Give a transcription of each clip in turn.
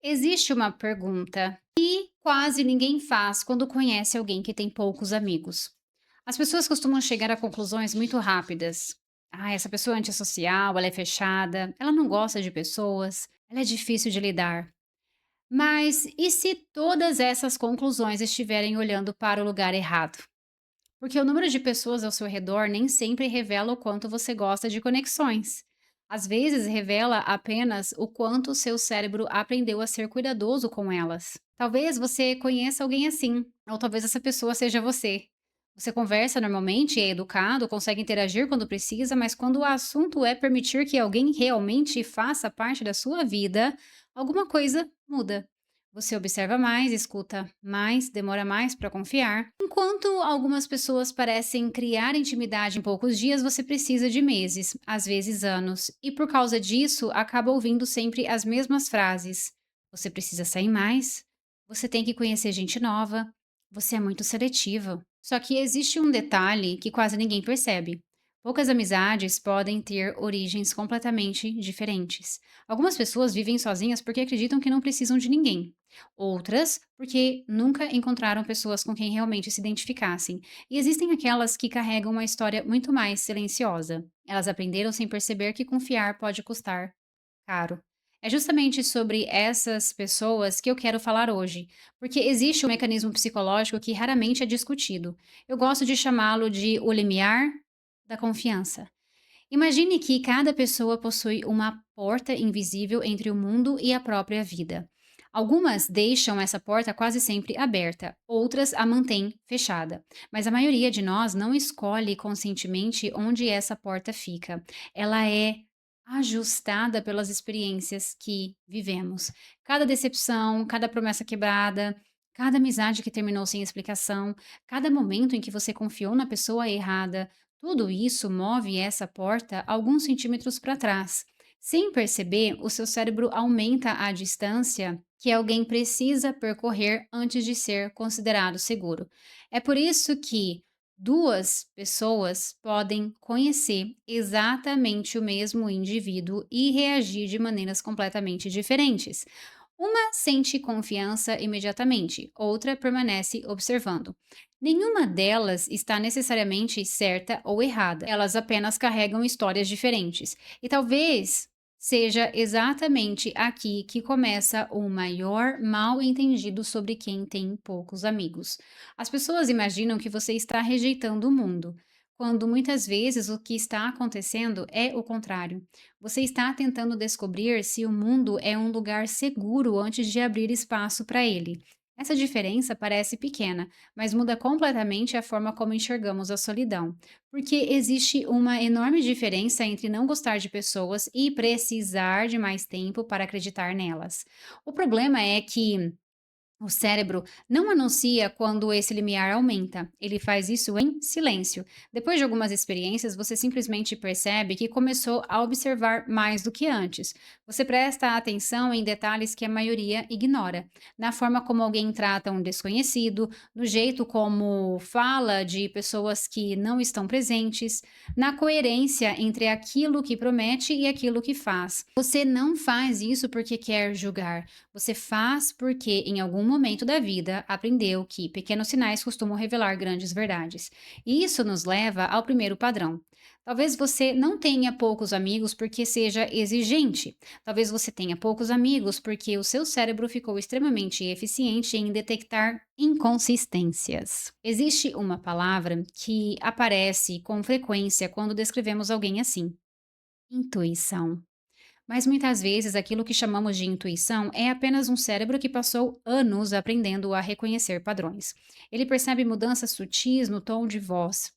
Existe uma pergunta que quase ninguém faz quando conhece alguém que tem poucos amigos. As pessoas costumam chegar a conclusões muito rápidas. Ah, essa pessoa é antissocial, ela é fechada, ela não gosta de pessoas, ela é difícil de lidar. Mas e se todas essas conclusões estiverem olhando para o lugar errado? Porque o número de pessoas ao seu redor nem sempre revela o quanto você gosta de conexões. Às vezes revela apenas o quanto o seu cérebro aprendeu a ser cuidadoso com elas. Talvez você conheça alguém assim, ou talvez essa pessoa seja você. Você conversa normalmente, é educado, consegue interagir quando precisa, mas quando o assunto é permitir que alguém realmente faça parte da sua vida, alguma coisa muda. Você observa mais, escuta mais, demora mais para confiar. Enquanto algumas pessoas parecem criar intimidade em poucos dias, você precisa de meses, às vezes anos, e por causa disso acaba ouvindo sempre as mesmas frases. Você precisa sair mais, você tem que conhecer gente nova, você é muito seletivo. Só que existe um detalhe que quase ninguém percebe. Poucas amizades podem ter origens completamente diferentes. Algumas pessoas vivem sozinhas porque acreditam que não precisam de ninguém. Outras, porque nunca encontraram pessoas com quem realmente se identificassem. E existem aquelas que carregam uma história muito mais silenciosa. Elas aprenderam sem perceber que confiar pode custar caro. É justamente sobre essas pessoas que eu quero falar hoje, porque existe um mecanismo psicológico que raramente é discutido. Eu gosto de chamá-lo de o limiar da confiança. Imagine que cada pessoa possui uma porta invisível entre o mundo e a própria vida. Algumas deixam essa porta quase sempre aberta, outras a mantêm fechada. Mas a maioria de nós não escolhe conscientemente onde essa porta fica. Ela é ajustada pelas experiências que vivemos. Cada decepção, cada promessa quebrada, cada amizade que terminou sem explicação, cada momento em que você confiou na pessoa errada, tudo isso move essa porta alguns centímetros para trás. Sem perceber, o seu cérebro aumenta a distância que alguém precisa percorrer antes de ser considerado seguro. É por isso que duas pessoas podem conhecer exatamente o mesmo indivíduo e reagir de maneiras completamente diferentes. Uma sente confiança imediatamente, outra permanece observando. Nenhuma delas está necessariamente certa ou errada, elas apenas carregam histórias diferentes. E talvez seja exatamente aqui que começa o maior mal-entendido sobre quem tem poucos amigos. As pessoas imaginam que você está rejeitando o mundo, quando muitas vezes o que está acontecendo é o contrário. Você está tentando descobrir se o mundo é um lugar seguro antes de abrir espaço para ele. Essa diferença parece pequena, mas muda completamente a forma como enxergamos a solidão. Porque existe uma enorme diferença entre não gostar de pessoas e precisar de mais tempo para acreditar nelas. O problema é que o cérebro não anuncia quando esse limiar aumenta, ele faz isso em silêncio. Depois de algumas experiências, você simplesmente percebe que começou a observar mais do que antes. Você presta atenção em detalhes que a maioria ignora, na forma como alguém trata um desconhecido, no jeito como fala de pessoas que não estão presentes, na coerência entre aquilo que promete e aquilo que faz. Você não faz isso porque quer julgar. Você faz porque, em algum momento da vida, aprendeu que pequenos sinais costumam revelar grandes verdades. E isso nos leva ao primeiro padrão. Talvez você não tenha poucos amigos porque seja exigente. Talvez você tenha poucos amigos porque o seu cérebro ficou extremamente eficiente em detectar inconsistências. Existe uma palavra que aparece com frequência quando descrevemos alguém assim: intuição. Mas muitas vezes aquilo que chamamos de intuição é apenas um cérebro que passou anos aprendendo a reconhecer padrões. Ele percebe mudanças sutis no tom de voz,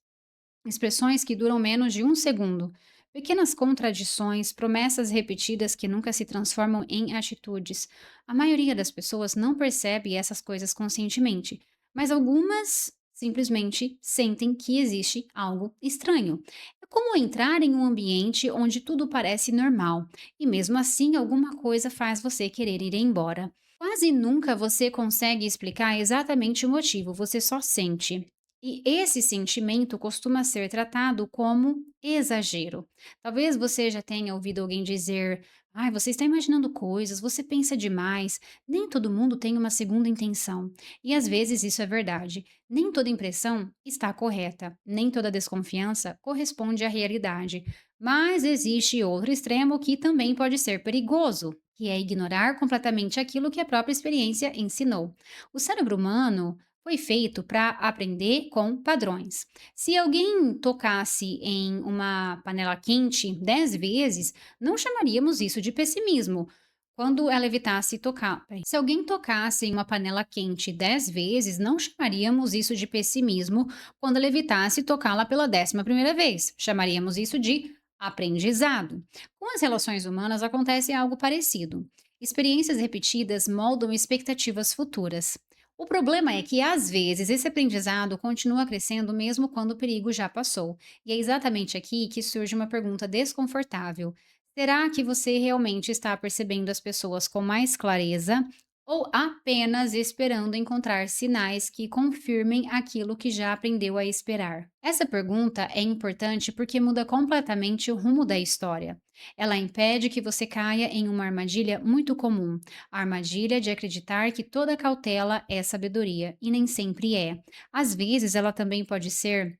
expressões que duram menos de um segundo, pequenas contradições, promessas repetidas que nunca se transformam em atitudes. A maioria das pessoas não percebe essas coisas conscientemente, mas algumas simplesmente sentem que existe algo estranho. É como entrar em um ambiente onde tudo parece normal e mesmo assim alguma coisa faz você querer ir embora. Quase nunca você consegue explicar exatamente o motivo, você só sente. E esse sentimento costuma ser tratado como exagero. Talvez você já tenha ouvido alguém dizer: Ai, você está imaginando coisas, você pensa demais. Nem todo mundo tem uma segunda intenção. E às vezes isso é verdade. Nem toda impressão está correta. Nem toda desconfiança corresponde à realidade. Mas existe outro extremo que também pode ser perigoso, que é ignorar completamente aquilo que a própria experiência ensinou. O cérebro humano foi feito para aprender com padrões. Se alguém tocasse em uma panela quente 10 vezes, não chamaríamos isso de pessimismo. Quando ela evitasse tocar. Se alguém tocasse em uma panela quente 10 vezes, não chamaríamos isso de pessimismo quando ela evitasse tocá-la pela 11ª vez. Chamaríamos isso de aprendizado. Com as relações humanas acontece algo parecido. Experiências repetidas moldam expectativas futuras. O problema é que, às vezes, esse aprendizado continua crescendo mesmo quando o perigo já passou. E é exatamente aqui que surge uma pergunta desconfortável. Será que você realmente está percebendo as pessoas com mais clareza ou apenas esperando encontrar sinais que confirmem aquilo que já aprendeu a esperar? Essa pergunta é importante porque muda completamente o rumo da história. Ela impede que você caia em uma armadilha muito comum, a armadilha de acreditar que toda cautela é sabedoria, e nem sempre é. Às vezes, ela também pode ser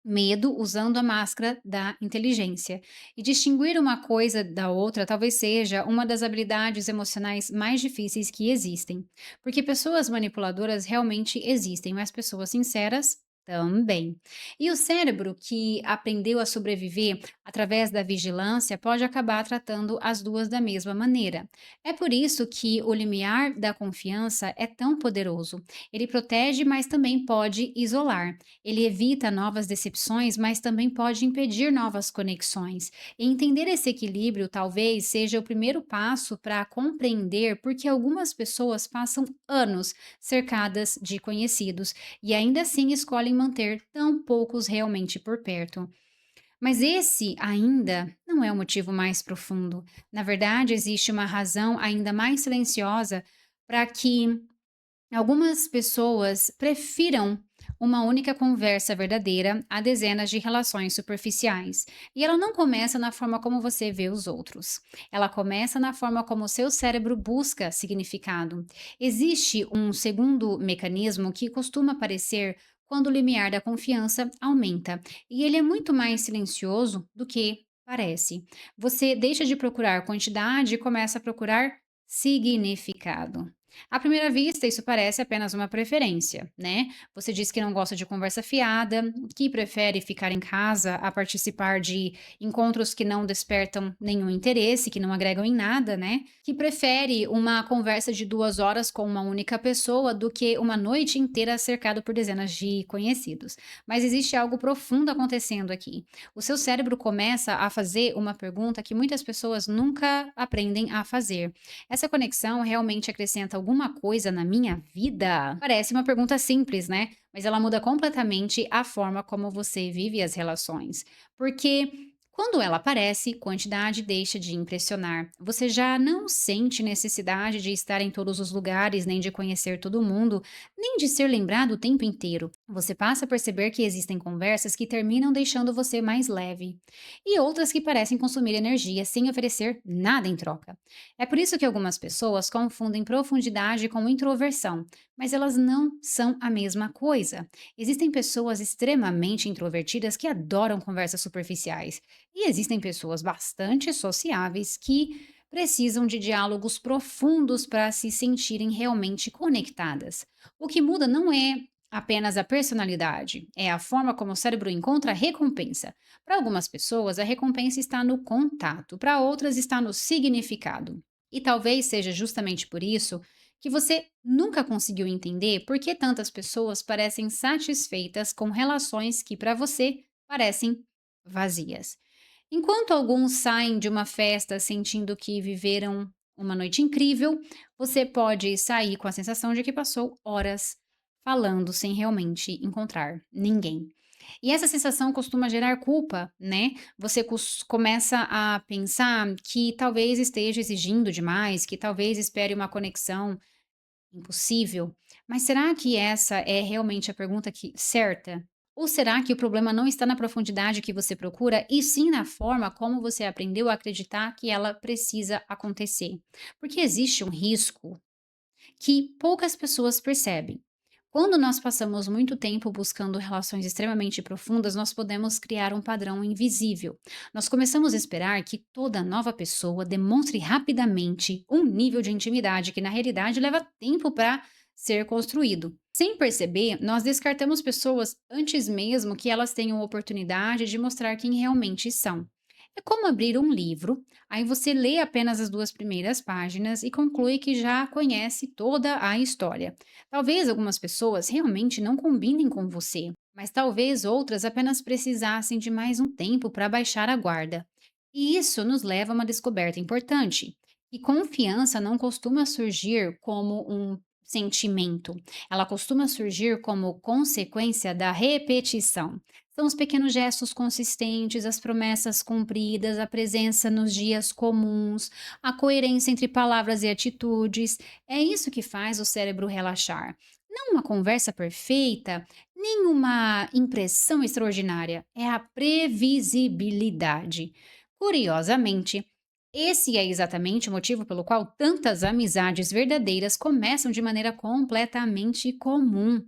medo usando a máscara da inteligência. E distinguir uma coisa da outra talvez seja uma das habilidades emocionais mais difíceis que existem. Porque pessoas manipuladoras realmente existem, mas pessoas sinceras também. E o cérebro, que aprendeu a sobreviver através da vigilância, pode acabar tratando as duas da mesma maneira. É por isso que o limiar da confiança é tão poderoso. Ele protege, mas também pode isolar. Ele evita novas decepções, mas também pode impedir novas conexões. E entender esse equilíbrio talvez seja o primeiro passo para compreender por que algumas pessoas passam anos cercadas de conhecidos e ainda assim escolhem manter tão poucos realmente por perto. Mas esse ainda não é o motivo mais profundo. Na verdade, existe uma razão ainda mais silenciosa para que algumas pessoas prefiram uma única conversa verdadeira a dezenas de relações superficiais. E ela não começa na forma como você vê os outros. Ela começa na forma como o seu cérebro busca significado. Existe um segundo mecanismo que costuma aparecer quando o limiar da confiança aumenta. E ele é muito mais silencioso do que parece. Você deixa de procurar quantidade e começa a procurar significado. À primeira vista, isso parece apenas uma preferência, né? Você diz que não gosta de conversa fiada, que prefere ficar em casa a participar de encontros que não despertam nenhum interesse, que não agregam em nada, né? Que prefere uma conversa de 2 horas com uma única pessoa do que uma noite inteira cercado por dezenas de conhecidos. Mas existe algo profundo acontecendo aqui. O seu cérebro começa a fazer uma pergunta que muitas pessoas nunca aprendem a fazer. Essa conexão realmente acrescenta alguma coisa na minha vida? Parece uma pergunta simples, né? Mas ela muda completamente a forma como você vive as relações. Porque quando ela aparece, quantidade deixa de impressionar. Você já não sente necessidade de estar em todos os lugares, nem de conhecer todo mundo, nem de ser lembrado o tempo inteiro. Você passa a perceber que existem conversas que terminam deixando você mais leve, e outras que parecem consumir energia sem oferecer nada em troca. É por isso que algumas pessoas confundem profundidade com introversão, mas elas não são a mesma coisa. Existem pessoas extremamente introvertidas que adoram conversas superficiais, e existem pessoas bastante sociáveis que precisam de diálogos profundos para se sentirem realmente conectadas. O que muda não é apenas a personalidade, é a forma como o cérebro encontra a recompensa. Para algumas pessoas, a recompensa está no contato, para outras, está no significado. E talvez seja justamente por isso que você nunca conseguiu entender por que tantas pessoas parecem satisfeitas com relações que para você parecem vazias. Enquanto alguns saem de uma festa sentindo que viveram uma noite incrível, você pode sair com a sensação de que passou horas falando sem realmente encontrar ninguém. E essa sensação costuma gerar culpa, né? Você começa a pensar que talvez esteja exigindo demais, que talvez espere uma conexão impossível. Mas será que essa é realmente a pergunta certa? Ou será que o problema não está na profundidade que você procura, e sim na forma como você aprendeu a acreditar que ela precisa acontecer? Porque existe um risco que poucas pessoas percebem. Quando nós passamos muito tempo buscando relações extremamente profundas, nós podemos criar um padrão invisível. Nós começamos a esperar que toda nova pessoa demonstre rapidamente um nível de intimidade que, na realidade, leva tempo para ser construído. Sem perceber, nós descartamos pessoas antes mesmo que elas tenham oportunidade de mostrar quem realmente são. É como abrir um livro. Aí você lê apenas as 2 primeiras páginas e conclui que já conhece toda a história. Talvez algumas pessoas realmente não combinem com você, mas talvez outras apenas precisassem de mais um tempo para baixar a guarda. E isso nos leva a uma descoberta importante. E confiança não costuma surgir como um sentimento, ela costuma surgir como consequência da repetição. São os pequenos gestos consistentes, as promessas cumpridas, a presença nos dias comuns, a coerência entre palavras e atitudes. É isso que faz o cérebro relaxar. Não uma conversa perfeita, nem uma impressão extraordinária. É a previsibilidade. Curiosamente, esse é exatamente o motivo pelo qual tantas amizades verdadeiras começam de maneira completamente comum.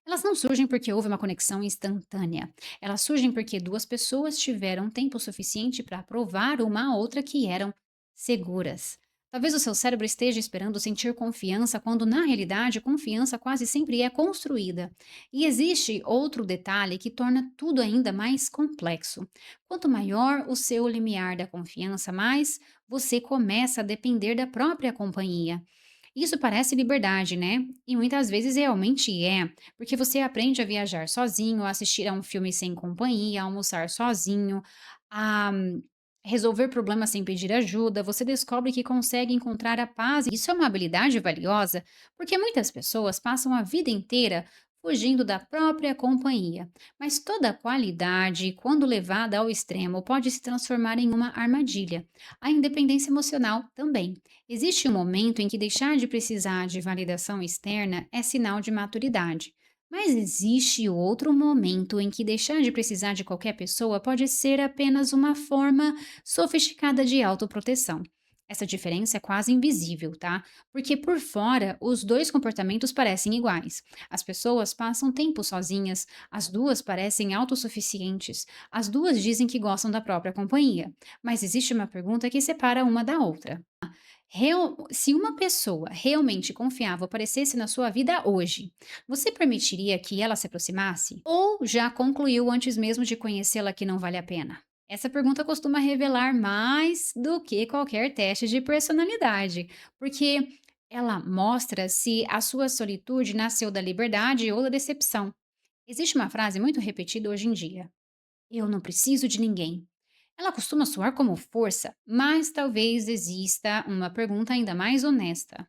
Elas não surgem porque houve uma conexão instantânea. Elas surgem porque duas pessoas tiveram tempo suficiente para provar uma à outra que eram seguras. Talvez o seu cérebro esteja esperando sentir confiança, quando na realidade confiança quase sempre é construída. E existe outro detalhe que torna tudo ainda mais complexo. Quanto maior o seu limiar da confiança, mais você começa a depender da própria companhia. Isso parece liberdade, né? E muitas vezes realmente é, porque você aprende a viajar sozinho, a assistir a um filme sem companhia, a almoçar sozinho, a resolver problemas sem pedir ajuda. Você descobre que consegue encontrar a paz. Isso é uma habilidade valiosa, porque muitas pessoas passam a vida inteira fugindo da própria companhia. Mas toda qualidade, quando levada ao extremo, pode se transformar em uma armadilha. A independência emocional também. Existe um momento em que deixar de precisar de validação externa é sinal de maturidade. Mas existe outro momento em que deixar de precisar de qualquer pessoa pode ser apenas uma forma sofisticada de autoproteção. Essa diferença é quase invisível, tá? Porque por fora, os dois comportamentos parecem iguais. As pessoas passam tempo sozinhas, as duas parecem autossuficientes, as duas dizem que gostam da própria companhia. Mas existe uma pergunta que separa uma da outra. Se uma pessoa realmente confiável aparecesse na sua vida hoje, você permitiria que ela se aproximasse? Ou já concluiu antes mesmo de conhecê-la que não vale a pena? Essa pergunta costuma revelar mais do que qualquer teste de personalidade, porque ela mostra se a sua solitude nasceu da liberdade ou da decepção. Existe uma frase muito repetida hoje em dia: eu não preciso de ninguém. Ela costuma soar como força, mas talvez exista uma pergunta ainda mais honesta.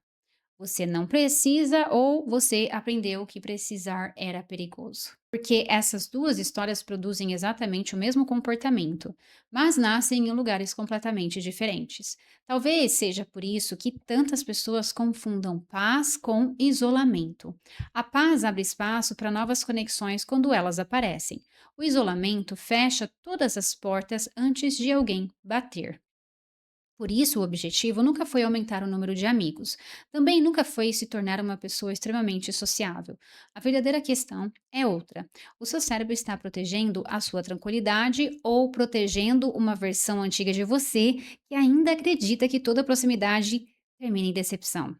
Você não precisa, ou você aprendeu que precisar era perigoso? Porque essas duas histórias produzem exatamente o mesmo comportamento, mas nascem em lugares completamente diferentes. Talvez seja por isso que tantas pessoas confundam paz com isolamento. A paz abre espaço para novas conexões quando elas aparecem. O isolamento fecha todas as portas antes de alguém bater. Por isso, o objetivo nunca foi aumentar o número de amigos. Também nunca foi se tornar uma pessoa extremamente sociável. A verdadeira questão é outra. O seu cérebro está protegendo a sua tranquilidade, ou protegendo uma versão antiga de você que ainda acredita que toda proximidade termina em decepção?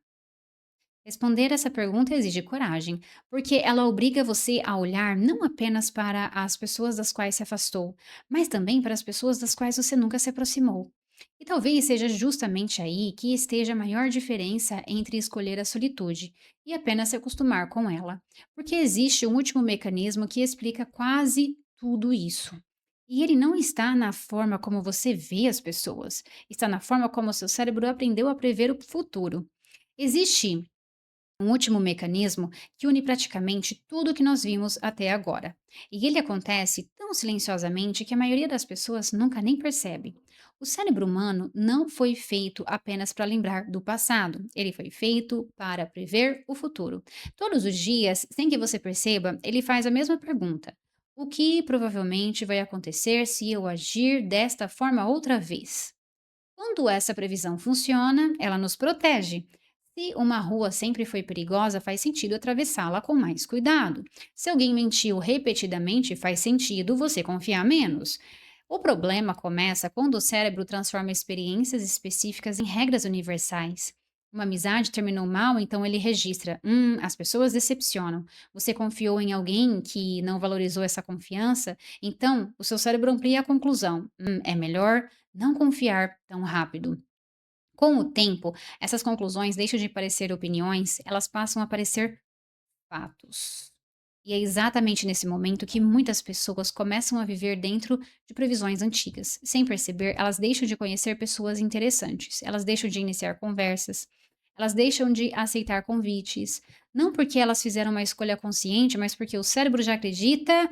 Responder essa pergunta exige coragem, porque ela obriga você a olhar não apenas para as pessoas das quais se afastou, mas também para as pessoas das quais você nunca se aproximou. E talvez seja justamente aí que esteja a maior diferença entre escolher a solitude e apenas se acostumar com ela, porque existe um último mecanismo que explica quase tudo isso. E ele não está na forma como você vê as pessoas, está na forma como o seu cérebro aprendeu a prever o futuro. Existe um último mecanismo que une praticamente tudo o que nós vimos até agora. E ele acontece tão silenciosamente que a maioria das pessoas nunca nem percebe. O cérebro humano não foi feito apenas para lembrar do passado, ele foi feito para prever o futuro. Todos os dias, sem que você perceba, ele faz a mesma pergunta: o que provavelmente vai acontecer se eu agir desta forma outra vez? Quando essa previsão funciona, ela nos protege. Se uma rua sempre foi perigosa, faz sentido atravessá-la com mais cuidado. Se alguém mentiu repetidamente, faz sentido você confiar menos. O problema começa quando o cérebro transforma experiências específicas em regras universais. Uma amizade terminou mal, então ele registra: as pessoas decepcionam. Você confiou em alguém que não valorizou essa confiança, então o seu cérebro amplia a conclusão: é melhor não confiar tão rápido. Com o tempo, essas conclusões deixam de parecer opiniões, elas passam a parecer fatos. E é exatamente nesse momento que muitas pessoas começam a viver dentro de previsões antigas. Sem perceber, elas deixam de conhecer pessoas interessantes, elas deixam de iniciar conversas, elas deixam de aceitar convites. Não porque elas fizeram uma escolha consciente, mas porque o cérebro já acredita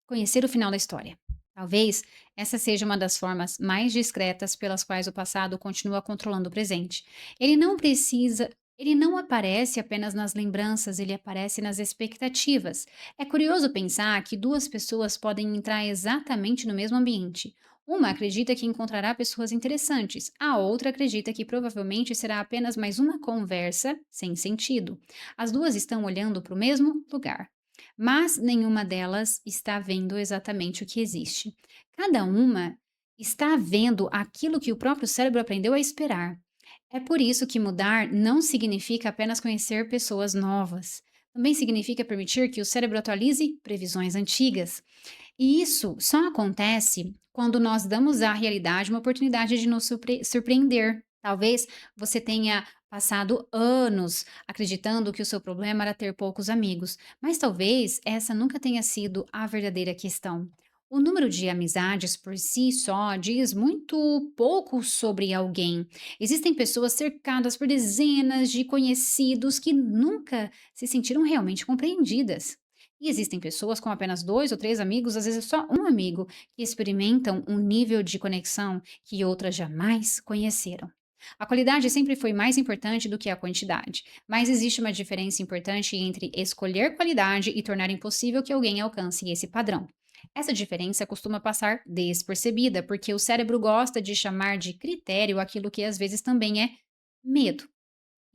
conhecer o final da história. Talvez essa seja uma das formas mais discretas pelas quais o passado continua controlando o presente. Ele não aparece apenas nas lembranças, ele aparece nas expectativas. É curioso pensar que duas pessoas podem entrar exatamente no mesmo ambiente. Uma acredita que encontrará pessoas interessantes, a outra acredita que provavelmente será apenas mais uma conversa sem sentido. As duas estão olhando para o mesmo lugar, mas nenhuma delas está vendo exatamente o que existe. Cada uma está vendo aquilo que o próprio cérebro aprendeu a esperar. É por isso que mudar não significa apenas conhecer pessoas novas. Também significa permitir que o cérebro atualize previsões antigas. E isso só acontece quando nós damos à realidade uma oportunidade de nos surpreender. Talvez você tenha passado anos acreditando que o seu problema era ter poucos amigos, mas talvez essa nunca tenha sido a verdadeira questão. O número de amizades por si só diz muito pouco sobre alguém. Existem pessoas cercadas por dezenas de conhecidos que nunca se sentiram realmente compreendidas. E existem pessoas com apenas 2 ou 3 amigos, às vezes só um amigo, que experimentam um nível de conexão que outras jamais conheceram. A qualidade sempre foi mais importante do que a quantidade, mas existe uma diferença importante entre escolher qualidade e tornar impossível que alguém alcance esse padrão. Essa diferença costuma passar despercebida, porque o cérebro gosta de chamar de critério aquilo que às vezes também é medo.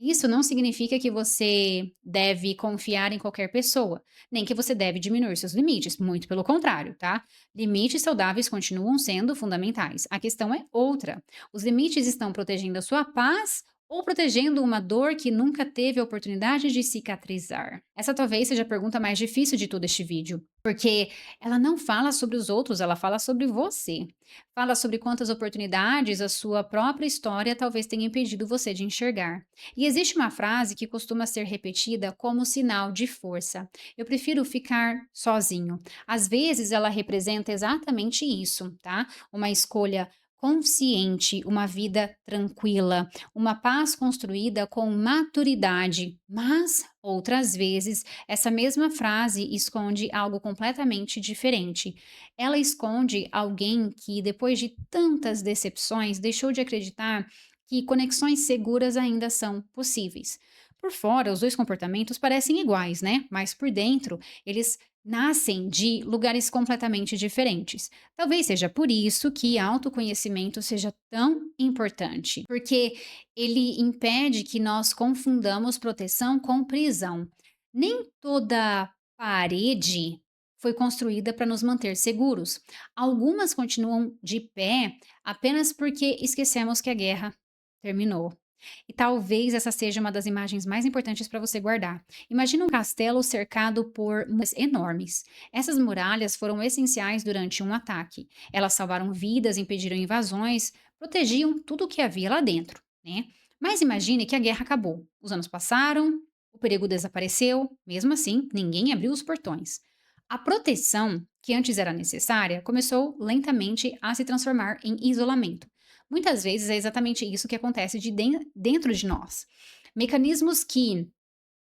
Isso não significa que você deve confiar em qualquer pessoa, nem que você deve diminuir seus limites, muito pelo contrário, tá? Limites saudáveis continuam sendo fundamentais. A questão é outra. Os limites estão protegendo a sua paz ou protegendo uma dor que nunca teve a oportunidade de cicatrizar? Essa talvez seja a pergunta mais difícil de todo este vídeo, porque ela não fala sobre os outros, ela fala sobre você. Fala sobre quantas oportunidades a sua própria história talvez tenha impedido você de enxergar. E existe uma frase que costuma ser repetida como sinal de força: eu prefiro ficar sozinho. Às vezes ela representa exatamente isso, tá? Uma escolha consciente, uma vida tranquila, uma paz construída com maturidade. Mas outras vezes essa mesma frase esconde algo completamente diferente. Ela esconde alguém que, depois de tantas decepções, deixou de acreditar que conexões seguras ainda são possíveis. Por fora, os dois comportamentos parecem iguais, né? Mas por dentro, eles nascem de lugares completamente diferentes. Talvez seja por isso que autoconhecimento seja tão importante, porque ele impede que nós confundamos proteção com prisão. Nem toda parede foi construída para nos manter seguros. Algumas continuam de pé apenas porque esquecemos que a guerra terminou. E talvez essa seja uma das imagens mais importantes para você guardar. Imagina um castelo cercado por muralhas enormes. Essas muralhas foram essenciais durante um ataque. Elas salvaram vidas, impediram invasões, protegiam tudo o que havia lá dentro, né? Mas imagine que a guerra acabou. Os anos passaram, o perigo desapareceu, mesmo assim, ninguém abriu os portões. A proteção, que antes era necessária, começou lentamente a se transformar em isolamento. Muitas vezes é exatamente isso que acontece dentro de nós. Mecanismos que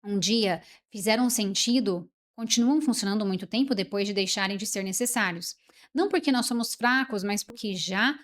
um dia fizeram sentido continuam funcionando muito tempo depois de deixarem de ser necessários. Não porque nós somos fracos, mas porque já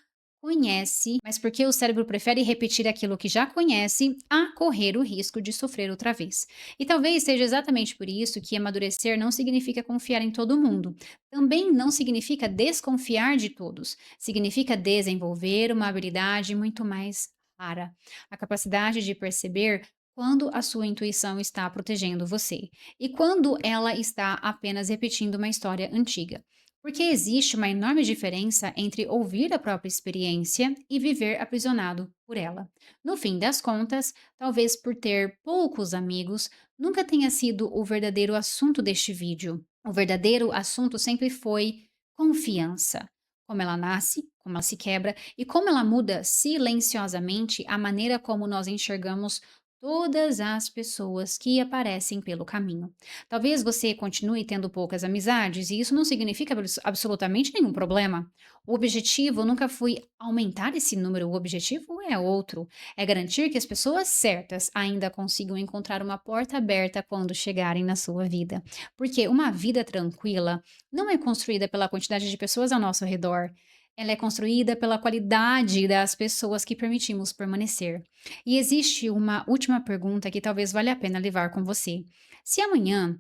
conhece, mas porque o cérebro prefere repetir aquilo que já conhece a correr o risco de sofrer outra vez. E talvez seja exatamente por isso que amadurecer não significa confiar em todo mundo. Também não significa desconfiar de todos. Significa desenvolver uma habilidade muito mais rara, a capacidade de perceber quando a sua intuição está protegendo você e quando ela está apenas repetindo uma história antiga. Porque existe uma enorme diferença entre ouvir a própria experiência e viver aprisionado por ela. No fim das contas, talvez por ter poucos amigos, nunca tenha sido o verdadeiro assunto deste vídeo. O verdadeiro assunto sempre foi confiança. Como ela nasce, como ela se quebra e como ela muda silenciosamente a maneira como nós enxergamos todas as pessoas que aparecem pelo caminho. Talvez você continue tendo poucas amizades, e isso não significa absolutamente nenhum problema. O objetivo nunca foi aumentar esse número, o objetivo é outro: é garantir que as pessoas certas ainda consigam encontrar uma porta aberta quando chegarem na sua vida. Porque uma vida tranquila não é construída pela quantidade de pessoas ao nosso redor. Ela é construída pela qualidade das pessoas que permitimos permanecer. E existe uma última pergunta que talvez valha a pena levar com você. Se amanhã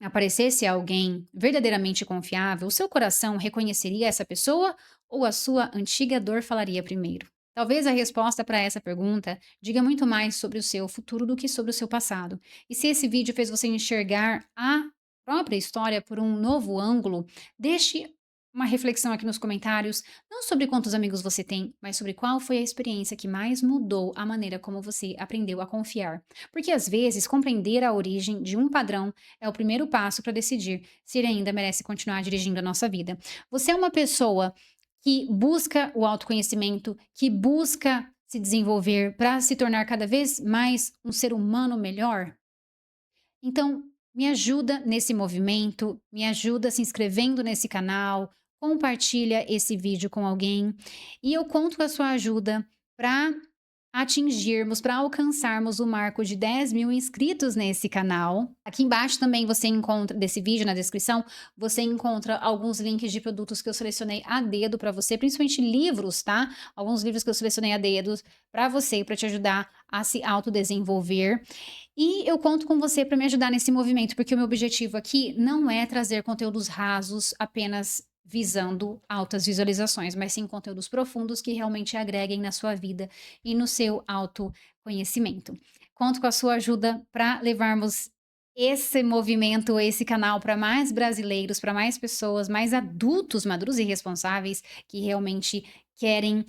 aparecesse alguém verdadeiramente confiável, o seu coração reconheceria essa pessoa ou a sua antiga dor falaria primeiro? Talvez a resposta para essa pergunta diga muito mais sobre o seu futuro do que sobre o seu passado. E se esse vídeo fez você enxergar a própria história por um novo ângulo, deixe uma reflexão aqui nos comentários, não sobre quantos amigos você tem, mas sobre qual foi a experiência que mais mudou a maneira como você aprendeu a confiar. Porque às vezes compreender a origem de um padrão é o primeiro passo para decidir se ele ainda merece continuar dirigindo a nossa vida. Você é uma pessoa que busca o autoconhecimento, que busca se desenvolver para se tornar cada vez mais um ser humano melhor? Então, me ajuda nesse movimento, me ajuda se inscrevendo nesse canal, compartilha esse vídeo com alguém e eu conto com a sua ajuda para atingirmos, para alcançarmos o marco de 10.000 inscritos nesse canal. Aqui embaixo também você encontra, desse vídeo na descrição, você encontra alguns links de produtos que eu selecionei a dedo para você, principalmente livros, tá? Alguns livros que eu selecionei a dedo para você, para te ajudar a se autodesenvolver. E eu conto com você para me ajudar nesse movimento, porque o meu objetivo aqui não é trazer conteúdos rasos apenas visando altas visualizações, mas sim conteúdos profundos que realmente agreguem na sua vida e no seu autoconhecimento. Conto com a sua ajuda para levarmos esse movimento, esse canal para mais brasileiros, para mais pessoas, mais adultos, maduros e responsáveis que realmente querem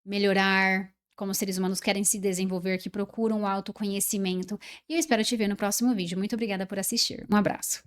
melhorar como seres humanos, querem se desenvolver, que procuram o autoconhecimento. E eu espero te ver no próximo vídeo. Muito obrigada por assistir. Um abraço.